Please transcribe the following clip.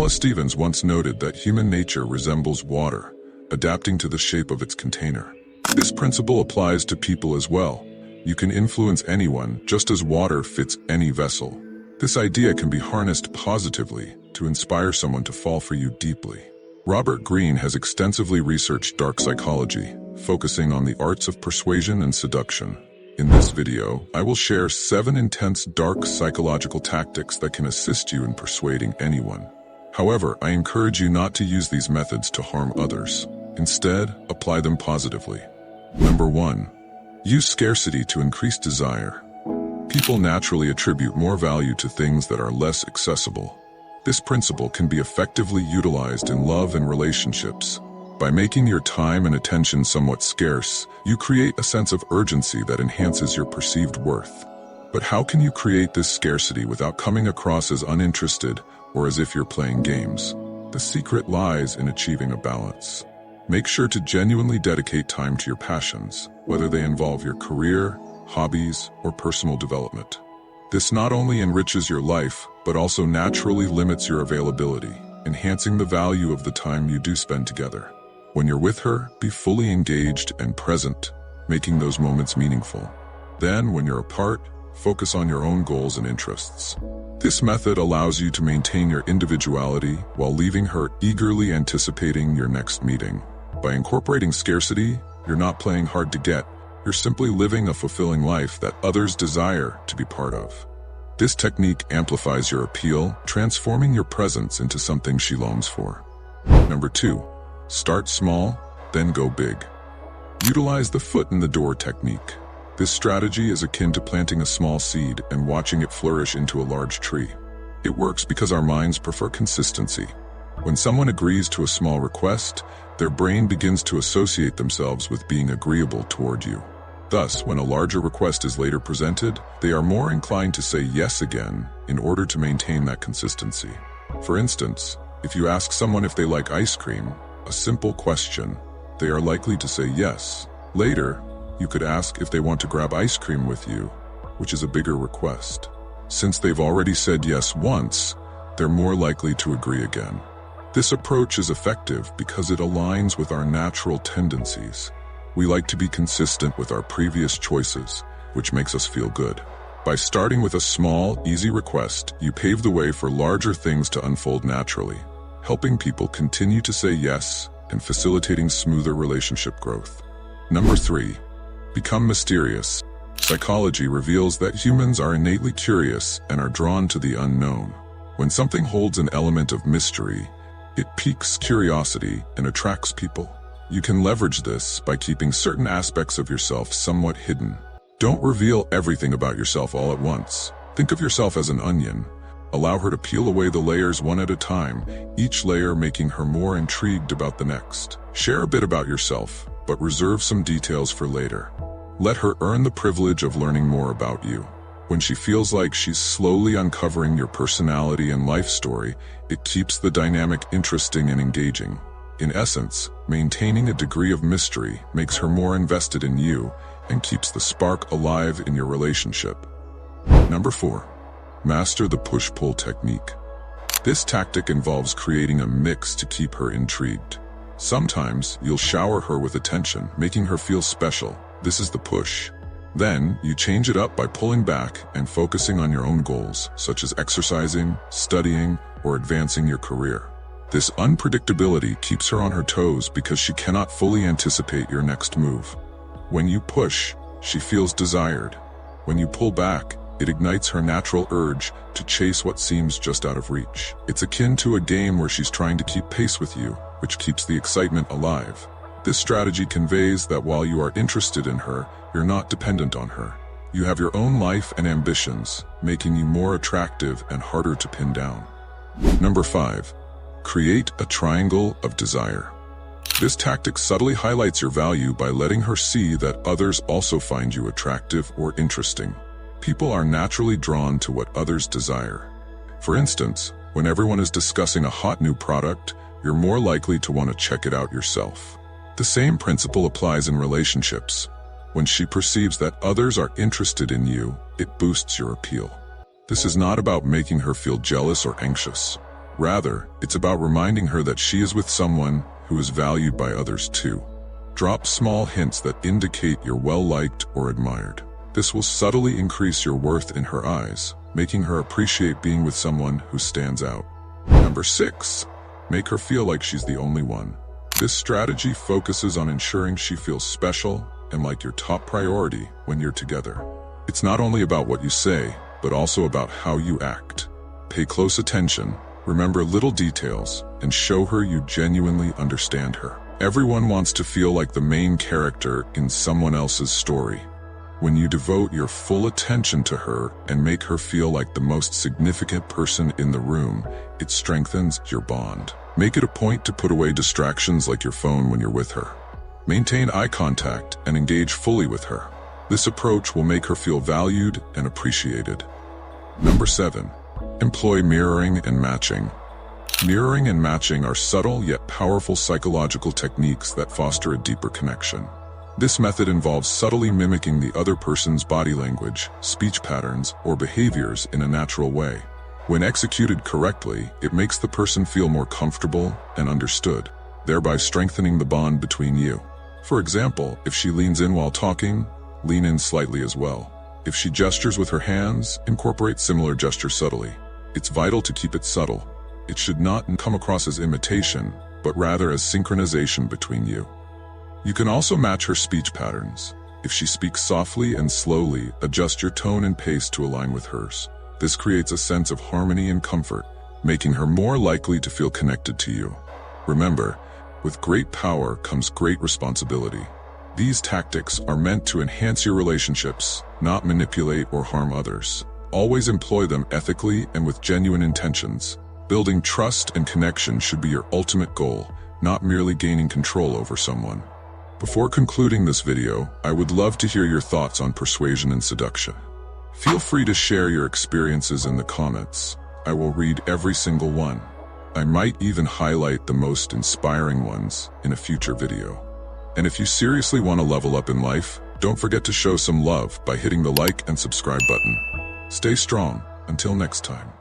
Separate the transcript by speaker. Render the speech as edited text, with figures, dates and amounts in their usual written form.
Speaker 1: Wallace Stevens once noted that human nature resembles water, adapting to the shape of its container. This principle applies to people as well. You can influence anyone just as water fits any vessel. This idea can be harnessed positively to inspire someone to fall for you deeply. Robert Greene has extensively researched dark psychology, focusing on the arts of persuasion and seduction. In this video, I will share 7 intense dark psychological tactics that can assist you in persuading anyone. However, I encourage you not to use these methods to harm others. Instead, apply them positively. Number 1. Use scarcity to increase desire. People naturally attribute more value to things that are less accessible. This principle can be effectively utilized in love and relationships. By making your time and attention somewhat scarce, you create a sense of urgency that enhances your perceived worth. But how can you create this scarcity without coming across as uninterested or as if you're playing games? The secret lies in achieving a balance. Make sure to genuinely dedicate time to your passions, whether they involve your career, hobbies, or personal development. This not only enriches your life, but also naturally limits your availability, enhancing the value of the time you do spend together. When you're with her, be fully engaged and present, making those moments meaningful. Then, when you're apart, focus on your own goals and interests. This method allows you to maintain your individuality while leaving her eagerly anticipating your next meeting. By incorporating scarcity, you're not playing hard to get, you're simply living a fulfilling life that others desire to be part of. This technique amplifies your appeal, transforming your presence into something she longs for. Number 2. Start small, then go big. Utilize the foot in the door technique. This strategy is akin to planting a small seed and watching it flourish into a large tree. It works because our minds prefer consistency. When someone agrees to a small request, their brain begins to associate themselves with being agreeable toward you. Thus, when a larger request is later presented, they are more inclined to say yes again in order to maintain that consistency. For instance, if you ask someone if they like ice cream, a simple question, they are likely to say yes. Later, you could ask if they want to grab ice cream with you, which is a bigger request. Since they've already said yes once, they're more likely to agree again. This approach is effective because it aligns with our natural tendencies. We like to be consistent with our previous choices, which makes us feel good. By starting with a small, easy request, you pave the way for larger things to unfold naturally, helping people continue to say yes and facilitating smoother relationship growth. Number 3. Become mysterious. Psychology reveals that humans are innately curious and are drawn to the unknown. When something holds an element of mystery, it piques curiosity and attracts people. You can leverage this by keeping certain aspects of yourself somewhat hidden. Don't reveal everything about yourself all at once. Think of yourself as an onion. Allow her to peel away the layers one at a time, each layer making her more intrigued about the next. Share a bit about yourself, but reserve some details for later. Let her earn the privilege of learning more about you. When she feels like she's slowly uncovering your personality and life story, it keeps the dynamic interesting and engaging. In essence, maintaining a degree of mystery makes her more invested in you and keeps the spark alive in your relationship. Number 4. Master the push-pull technique. This tactic involves creating a mix to keep her intrigued. Sometimes you'll shower her with attention, making her feel special. This is the push. Then, you change it up by pulling back and focusing on your own goals, such as exercising, studying, or advancing your career. This unpredictability keeps her on her toes because she cannot fully anticipate your next move. When you push, she feels desired. When you pull back, it ignites her natural urge to chase what seems just out of reach. It's akin to a game where she's trying to keep pace with you, which keeps the excitement alive. This strategy conveys that while you are interested in her, you're not dependent on her. You have your own life and ambitions, making you more attractive and harder to pin down. Number 5. Create a triangle of desire. This tactic subtly highlights your value by letting her see that others also find you attractive or interesting. People are naturally drawn to what others desire. For instance, when everyone is discussing a hot new product, you're more likely to want to check it out yourself. The same principle applies in relationships. When she perceives that others are interested in you, it boosts your appeal. This is not about making her feel jealous or anxious. Rather, it's about reminding her that she is with someone who is valued by others too. Drop small hints that indicate you're well-liked or admired. This will subtly increase your worth in her eyes, making her appreciate being with someone who stands out. Number 6. Make her feel like she's the only one. This strategy focuses on ensuring she feels special and like your top priority when you're together. It's not only about what you say, but also about how you act. Pay close attention, remember little details, and show her you genuinely understand her. Everyone wants to feel like the main character in someone else's story. When you devote your full attention to her and make her feel like the most significant person in the room, it strengthens your bond. Make it a point to put away distractions like your phone when you're with her. Maintain eye contact and engage fully with her. This approach will make her feel valued and appreciated. Number 7. Employ mirroring and matching. Mirroring and matching are subtle yet powerful psychological techniques that foster a deeper connection. This method involves subtly mimicking the other person's body language, speech patterns, or behaviors in a natural way. When executed correctly, it makes the person feel more comfortable and understood, thereby strengthening the bond between you. For example, if she leans in while talking, lean in slightly as well. If she gestures with her hands, incorporate similar gestures subtly. It's vital to keep it subtle. It should not come across as imitation, but rather as synchronization between you. You can also match her speech patterns. If she speaks softly and slowly, adjust your tone and pace to align with hers. This creates a sense of harmony and comfort, making her more likely to feel connected to you. Remember, with great power comes great responsibility. These tactics are meant to enhance your relationships, not manipulate or harm others. Always employ them ethically and with genuine intentions. Building trust and connection should be your ultimate goal, not merely gaining control over someone. Before concluding this video, I would love to hear your thoughts on persuasion and seduction. Feel free to share your experiences in the comments. I will read every single one. I might even highlight the most inspiring ones in a future video. And if you seriously want to level up in life, don't forget to show some love by hitting the like and subscribe button. Stay strong. Until next time.